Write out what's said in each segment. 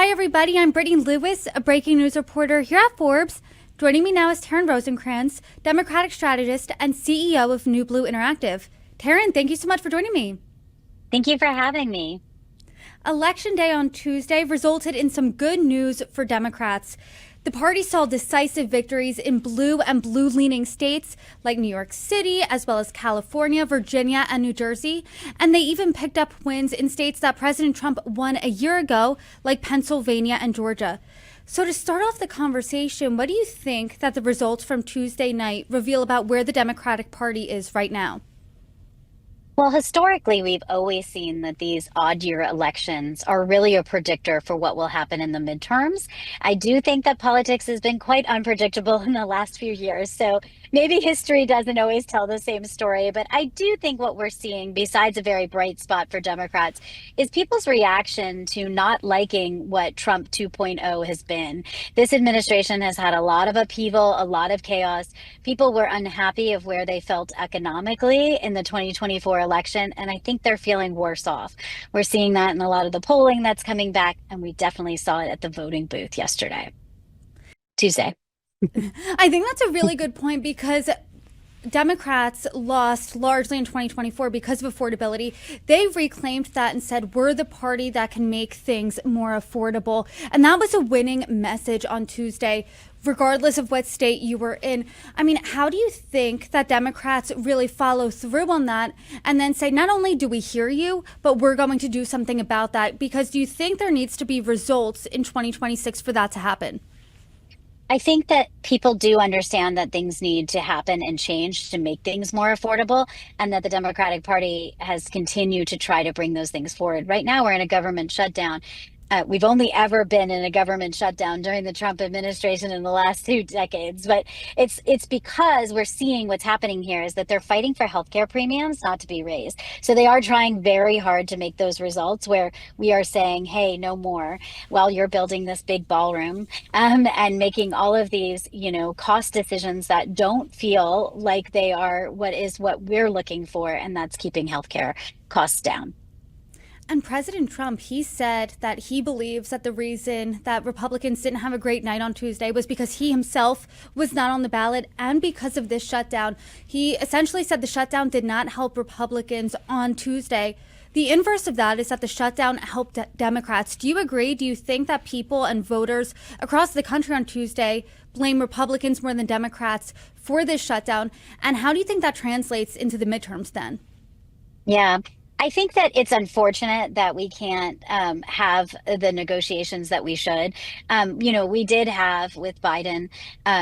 Hi, everybody. I'm Brittany Lewis, a breaking news reporter here at Forbes. Joining me now is Taryn Rosenkranz, Democratic strategist and CEO of New Blue Interactive. Taryn, thank you so much for joining me. Thank you for having me. Election day on Tuesday resulted in some good news for Democrats. The party saw decisive victories in blue and blue-leaning states like New York City, as well as California, Virginia, and New Jersey. And they even picked up wins in states that President Trump won a year ago, like Pennsylvania and Georgia. So to start off the conversation, what do you think that the results from Tuesday night reveal about where the Democratic Party is right now? Well, historically, we've always seen that these odd year elections are really a predictor for what will happen in the midterms. I do think that politics has been quite unpredictable in the last few years. So maybe history doesn't always tell the same story. But I do think what we're seeing, besides a very bright spot for Democrats, is people's reaction to not liking what Trump 2.0 has been. This administration has had a lot of upheaval, a lot of chaos. People were unhappy of where they felt economically in the 2024 election, and I think they're feeling worse off. We're seeing that in a lot of the polling that's coming back, and we definitely saw it at the voting booth Tuesday. I think that's a really good point because Democrats lost largely in 2024 because of affordability. They reclaimed that and said, we're the party that can make things more affordable. And that was a winning message on Tuesday, regardless of what state you were in. I mean, how do you think that Democrats really follow through on that and then say, not only do we hear you, but we're going to do something about that? Because do you think there needs to be results in 2026 for that to happen? I think that people do understand that things need to happen and change to make things more affordable, and that the Democratic Party has continued to try to bring those things forward. Right now, we're in a government shutdown. We've only ever been in a government shutdown during the Trump administration in the last 2 decades, but it's because we're seeing what's happening here is that they're fighting for healthcare premiums not to be raised. So they are trying very hard to make those results where we are saying, hey, no more, while you're building this big ballroom, and making all of these, cost decisions that don't feel like they are what we're looking for, and that's keeping healthcare costs down. And President Trump, he said that he believes that the reason that Republicans didn't have a great night on Tuesday was because he himself was not on the ballot and because of this shutdown. He essentially said the shutdown did not help Republicans on Tuesday. The inverse of that is that the shutdown helped Democrats. Do you agree? Do you think that people and voters across the country on Tuesday blame Republicans more than Democrats for this shutdown? And how do you think that translates into the midterms then? Yeah. I think that it's unfortunate that we can't have the negotiations that we should. We did have with Biden,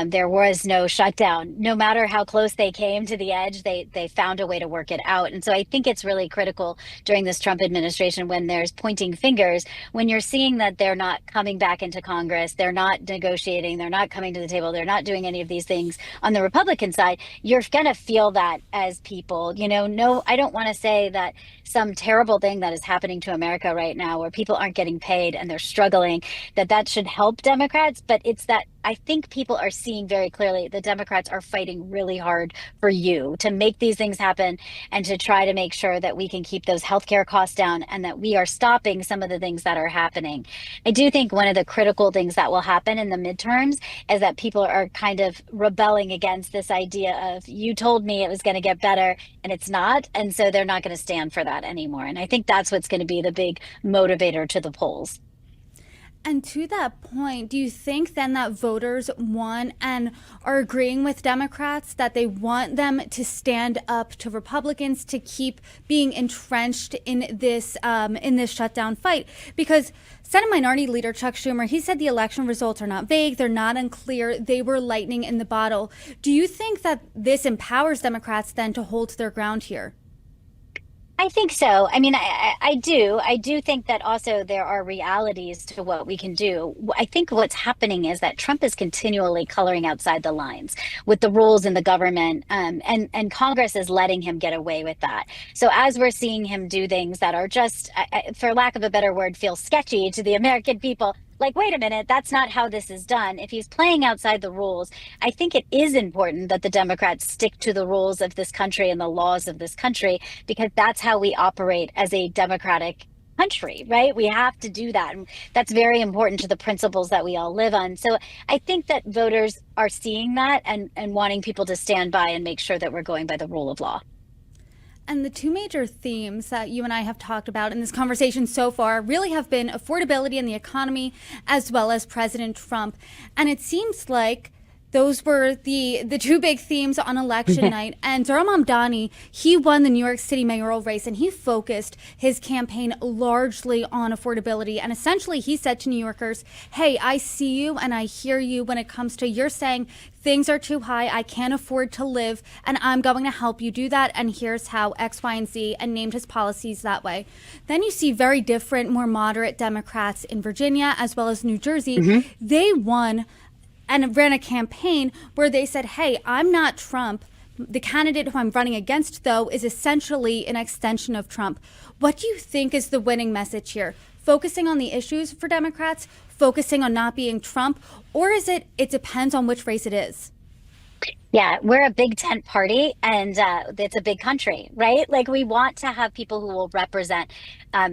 there was no shutdown. No matter how close they came to the edge, they found a way to work it out. And so I think it's really critical during this Trump administration when there's pointing fingers, when you're seeing that they're not coming back into Congress, they're not negotiating, they're not coming to the table, they're not doing any of these things on the Republican side, you're going to feel that as people. No, I don't want to say that some terrible thing that is happening to America right now where people aren't getting paid and they're struggling, that should help Democrats. But it's that I think people are seeing very clearly the Democrats are fighting really hard for you to make these things happen and to try to make sure that we can keep those healthcare costs down and that we are stopping some of the things that are happening. I do think one of the critical things that will happen in the midterms is that people are kind of rebelling against this idea of you told me it was going to get better and it's not. And so they're not going to stand for that anymore. And I think that's what's going to be the big motivator to the polls. And to that point, do you think then that voters want and are agreeing with Democrats that they want them to stand up to Republicans to keep being entrenched in this shutdown fight? Because Senate Minority Leader Chuck Schumer, he said the election results are not vague, they're not unclear, they were lightning in the bottle. Do you think that this empowers Democrats then to hold their ground here? I think so. I mean, I do. I do think that also there are realities to what we can do. I think what's happening is that Trump is continually coloring outside the lines with the rules in the government, and Congress is letting him get away with that. So as we're seeing him do things that are just, for lack of a better word, feel sketchy to the American people, like, wait a minute, that's not how this is done. If he's playing outside the rules, I think it is important that the Democrats stick to the rules of this country and the laws of this country, because that's how we operate as a democratic country, right? We have to do that. And that's very important to the principles that we all live on. So I think that voters are seeing that and wanting people to stand by and make sure that we're going by the rule of law. And the two major themes that you and I have talked about in this conversation so far really have been affordability and the economy, as well as President Trump. And it seems like those were the two big themes on election night. And Zohran Mamdani, he won the New York City mayoral race, and he focused his campaign largely on affordability. And essentially, he said to New Yorkers, hey, I see you and I hear you when it comes to you're saying things are too high, I can't afford to live, and I'm going to help you do that. And here's how X, Y, and Z, and named his policies that way. Then you see very different, more moderate Democrats in Virginia, as well as New Jersey. They won and ran a campaign where they said, hey, I'm not Trump. The candidate who I'm running against, though, is essentially an extension of Trump. What do you think is the winning message here? Focusing on the issues for Democrats, focusing on not being Trump, or is it depends on which race it is? Yeah, we're a big tent party and it's a big country, right? Like we want to have people who will represent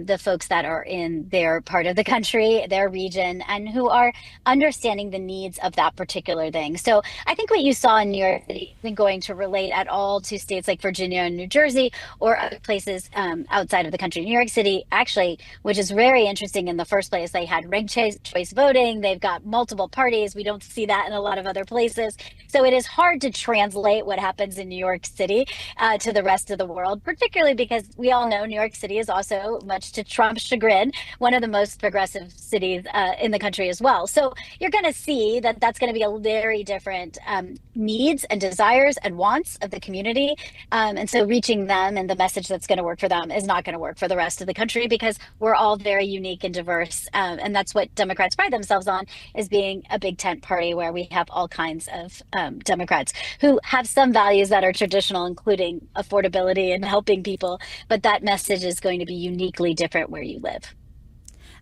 the folks that are in their part of the country, their region, and who are understanding the needs of that particular thing. So I think what you saw in New York City isn't going to relate at all to states like Virginia and New Jersey or other places outside of the country. New York City, actually, which is very interesting in the first place, they had ranked choice voting. They've got multiple parties. We don't see that in a lot of other places. So it is hard to translate what happens in New York City to the rest of the world, particularly because we all know New York City is also, much to Trump's chagrin, one of the most progressive cities in the country as well. So you're going to see that that's going to be a very different needs and desires and wants of the community. And so reaching them and the message that's going to work for them is not going to work for the rest of the country because we're all very unique and diverse. And that's what Democrats pride themselves on, is being a big tent party where we have all kinds of Democrats who have some values that are traditional, including affordability and helping people. But that message is going to be uniquely different where you live.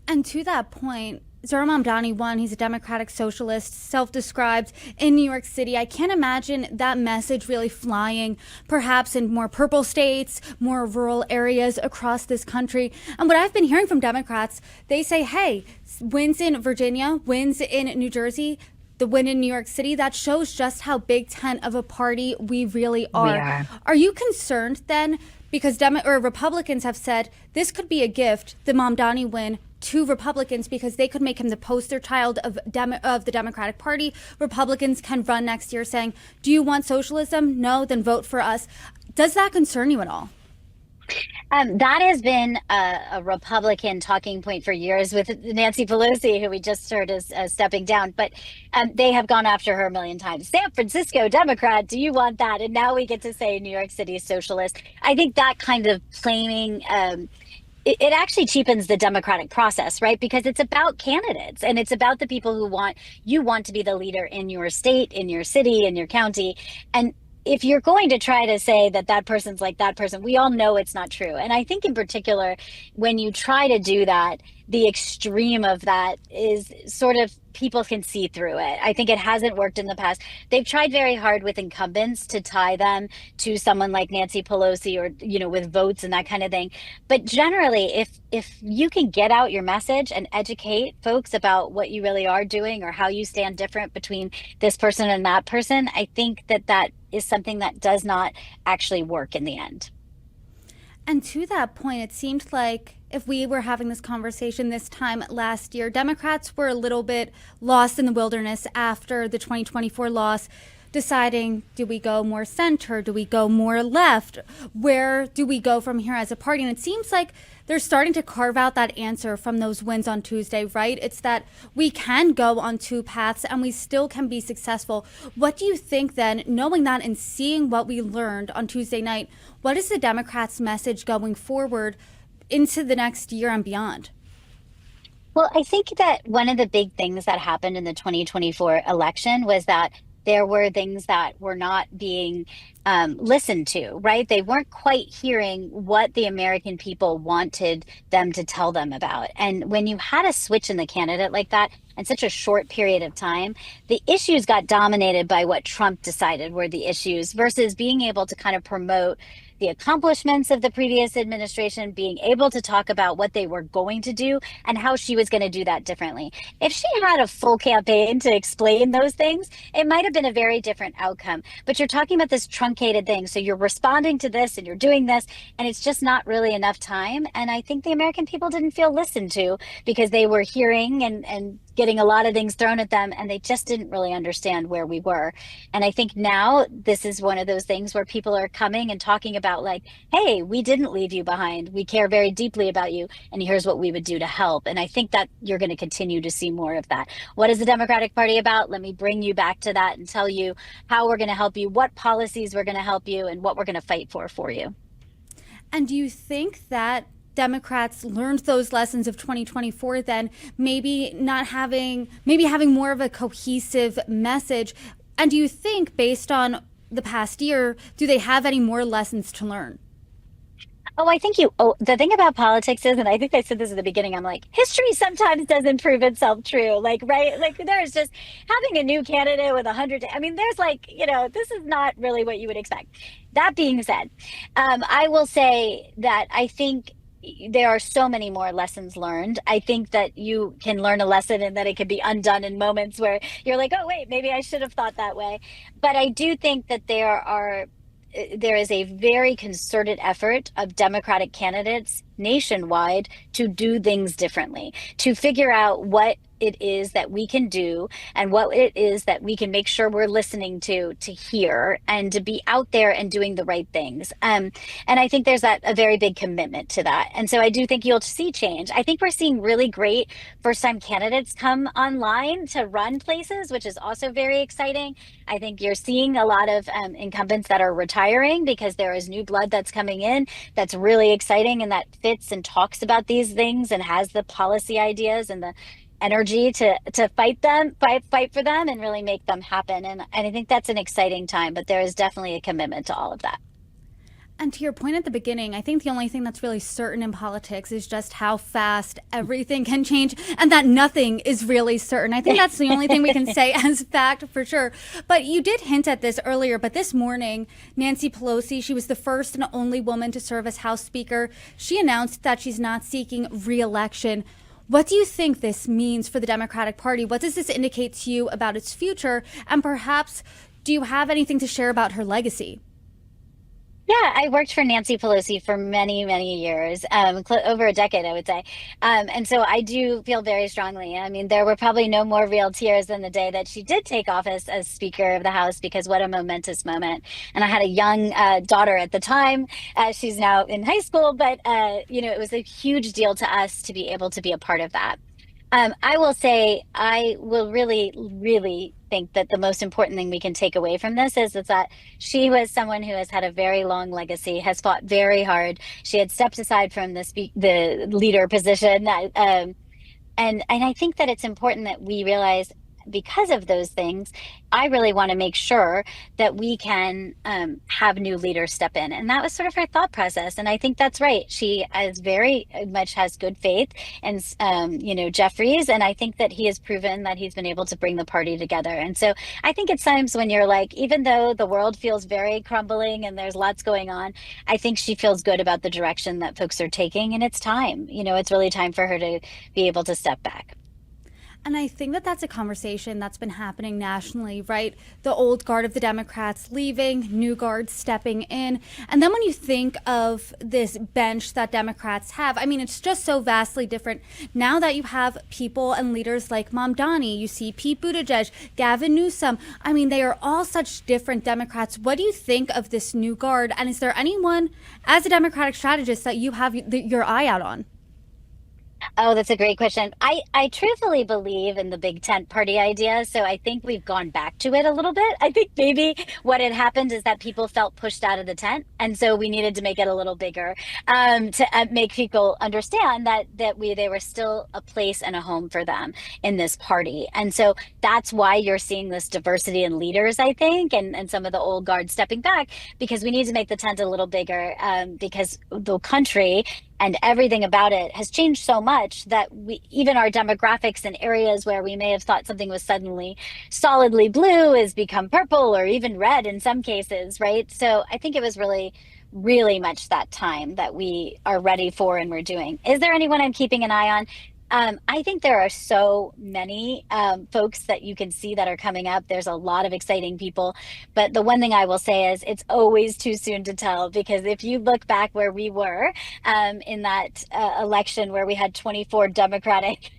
And to that point, Zohran Mamdani won. He's a democratic socialist, self-described, in New York City. I can't imagine that message really flying, perhaps in more purple states, more rural areas across this country. And what I've been hearing from Democrats, they say, hey, wins in Virginia, wins in New Jersey, the win in New York City, that shows just how big tent of a party we really are. We are. Are you concerned then? Because Republicans have said this could be a gift, the Mamdani win, to Republicans, because they could make him the poster child of the Democratic Party. Republicans can run next year saying, do you want socialism? No, then vote for us. Does that concern you at all? That has been a Republican talking point for years with Nancy Pelosi, who we just heard is stepping down. But they have gone after her a million times. San Francisco Democrat, do you want that? And now we get to say New York City socialist. I think that kind of claiming it actually cheapens the democratic process, right? Because it's about candidates and it's about the people who want to be the leader in your state, in your city, in your county. And if you're going to try to say that that person's like that person, we all know it's not true. And I think in particular, when you try to do that, the extreme of that is sort of people can see through it. I think it hasn't worked in the past. They've tried very hard with incumbents to tie them to someone like Nancy Pelosi or, with votes and that kind of thing. But generally, if you can get out your message and educate folks about what you really are doing or how you stand different between this person and that person, I think that is something that does not actually work in the end. And to that point, it seemed like if we were having this conversation this time last year, Democrats were a little bit lost in the wilderness after the 2024 loss, deciding, do we go more center? Do we go more left? Where do we go from here as a party? And it seems like they're starting to carve out that answer from those wins on Tuesday, right? It's that we can go on two paths and we still can be successful. What do you think then, knowing that and seeing what we learned on Tuesday night, what is the Democrats' message going forward into the next year and beyond? Well, I think that one of the big things that happened in the 2024 election was that there were things that were not being listened to, right? They weren't quite hearing what the American people wanted them to tell them about. And when you had a switch in the candidate like that in such a short period of time, the issues got dominated by what Trump decided were the issues versus being able to kind of promote the accomplishments of the previous administration, being able to talk about what they were going to do and how she was going to do that differently. If she had a full campaign to explain those things, it might have been a very different outcome. But you're talking about this truncated thing. So you're responding to this and you're doing this, and it's just not really enough time. And I think the American people didn't feel listened to because they were hearing and getting a lot of things thrown at them, and they just didn't really understand where we were. And I think now this is one of those things where people are coming and talking about, like, hey, we didn't leave you behind. We care very deeply about you, and here's what we would do to help. And I think that you're going to continue to see more of that. What is the Democratic Party about? Let me bring you back to that and tell you how we're going to help you, what policies we're going to help you, and what we're going to fight for you. And do you think that Democrats learned those lessons of 2024, then maybe having more of a cohesive message? And do you think, based on the past year, do they have any more lessons to learn? Oh, the thing about politics is, and I think I said this at the beginning, I'm like, history sometimes doesn't prove itself true. Like, right? Like, there's just having a new candidate with 100, I mean, there's like, this is not really what you would expect. That being said, I will say that I think there are so many more lessons learned. I think that you can learn a lesson and that it can be undone in moments where you're like, oh, wait, maybe I should have thought that way. But I do think that there is a very concerted effort of Democratic candidates nationwide to do things differently, to figure out what it is that we can do and what it is that we can make sure we're listening to hear, and to be out there and doing the right things. And I think there's a very big commitment to that. And so I do think you'll see change. I think we're seeing really great first-time candidates come online to run places, which is also very exciting. I think you're seeing a lot of incumbents that are retiring because there is new blood that's coming in that's really exciting and that fits and talks about these things and has the policy ideas and the energy to fight for them and really make them happen. And I think that's an exciting time, but there is definitely a commitment to all of that. And to your point at the beginning, I think the only thing that's really certain in politics is just how fast everything can change, and that nothing is really certain. I think that's the only thing we can say as fact for sure. But you did hint at this earlier, but this morning, Nancy Pelosi, she was the first and only woman to serve as House Speaker. She announced that she's not seeking reelection. What do you think this means for the Democratic Party? What does this indicate to you about its future? And perhaps, do you have anything to share about her legacy? Yeah, I worked for Nancy Pelosi for many, many years, over a decade, I would say. And so I do feel very strongly. I mean, there were probably no more real tears than the day that she did take office as Speaker of the House, because what a momentous moment. And I had a young daughter at the time. She's now in high school, but, it was a huge deal to us to be able to be a part of that. I will say, I will really, really think that the most important thing we can take away from this is that she was someone who has had a very long legacy, has fought very hard. She had stepped aside from the leader position. And I think that it's important that we realize, because of those things, I really want to make sure that we can have new leaders step in. And that was sort of her thought process. And I think that's right. She is very much has good faith and, Jeffries. And I think that he has proven that he's been able to bring the party together. And so I think it's times when you're like, even though the world feels very crumbling and there's lots going on, I think she feels good about the direction that folks are taking. And it's time, it's really time for her to be able to step back. And I think that that's a conversation that's been happening nationally, right? The old guard of the Democrats leaving, new guard stepping in. And then when you think of this bench that Democrats have, I mean, it's just so vastly different. Now that you have people and leaders like Mamdani, you see Pete Buttigieg, Gavin Newsom. I mean, they are all such different Democrats. What do you think of this new guard? And is there anyone, as a Democratic strategist, that you have your eye out on? Oh, that's a great question. I truthfully believe in the big tent party idea. So I think we've gone back to it a little bit. I think maybe what had happened is that people felt pushed out of the tent. And so we needed to make it a little bigger to make people understand that they were still a place and a home for them in this party. And so that's why you're seeing this diversity in leaders, I think, and some of the old guard stepping back, because we need to make the tent a little bigger because the country and everything about it has changed so much that even our demographics in areas where we may have thought something was suddenly solidly blue has become purple or even red in some cases, right? So I think it was really really much that time that we are ready for and we're doing. Is there anyone I'm keeping an eye on? I think there are so many folks that you can see that are coming up. There's a lot of exciting people. But the one thing I will say is it's always too soon to tell, because if you look back where we were in that election where we had 24 Democratic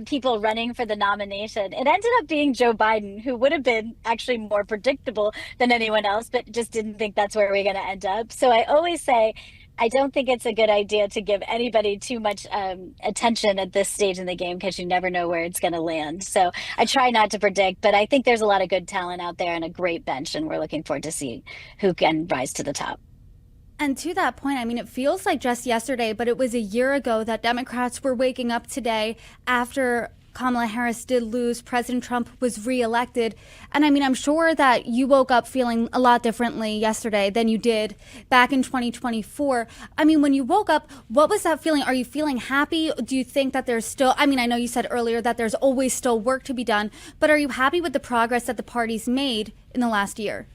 people running for the nomination, it ended up being Joe Biden, who would have been actually more predictable than anyone else, but just didn't think that's where we're going to end up. So I always say, I don't think it's a good idea to give anybody too much attention at this stage in the game, because you never know where it's going to land. So I try not to predict, but I think there's a lot of good talent out there and a great bench, and we're looking forward to see who can rise to the top. And to that point, I mean, it feels like just yesterday, but it was a year ago that Democrats were waking up today after Kamala Harris did lose, President Trump was reelected. And I mean, I'm sure that you woke up feeling a lot differently yesterday than you did back in 2024. I mean, when you woke up, what was that feeling? Are you feeling happy? Do you think that there's still, I mean, I know you said earlier that there's always still work to be done, but are you happy with the progress that the party's made in the last year?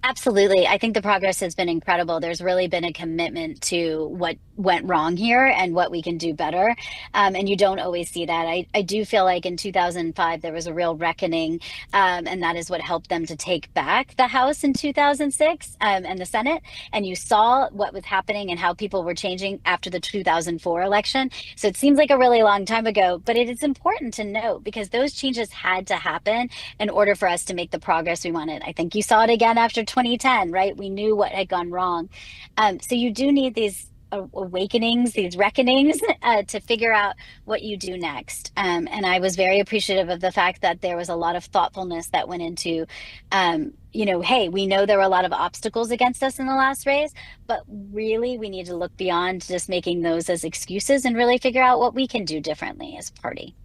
Absolutely. I think the progress has been incredible. There's really been a commitment to what went wrong here and what we can do better. And you don't always see that. I do feel like in 2005, there was a real reckoning, and that is what helped them to take back the House in 2006 and the Senate. And you saw what was happening and how people were changing after the 2004 election. So it seems like a really long time ago, but it is important to note, because those changes had to happen in order for us to make the progress we wanted. I think you saw it again after 2010, right? We knew what had gone wrong. So you do need these awakenings, these reckonings to figure out what you do next. And I was very appreciative of the fact that there was a lot of thoughtfulness that went into, hey, we know there were a lot of obstacles against us in the last race, but really we need to look beyond just making those as excuses and really figure out what we can do differently as a party.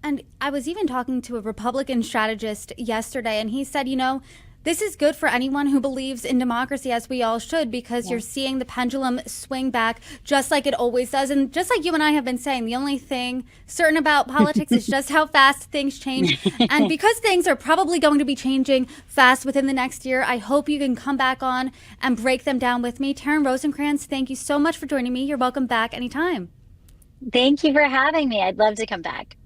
And I was even talking to a Republican strategist yesterday, and he said, this is good for anyone who believes in democracy, as we all should, because you're seeing the pendulum swing back just like it always does. And just like you and I have been saying, the only thing certain about politics is just how fast things change. And because things are probably going to be changing fast within the next year, I hope you can come back on and break them down with me. Taryn Rosenkranz, thank you so much for joining me. You're welcome back anytime. Thank you for having me. I'd love to come back.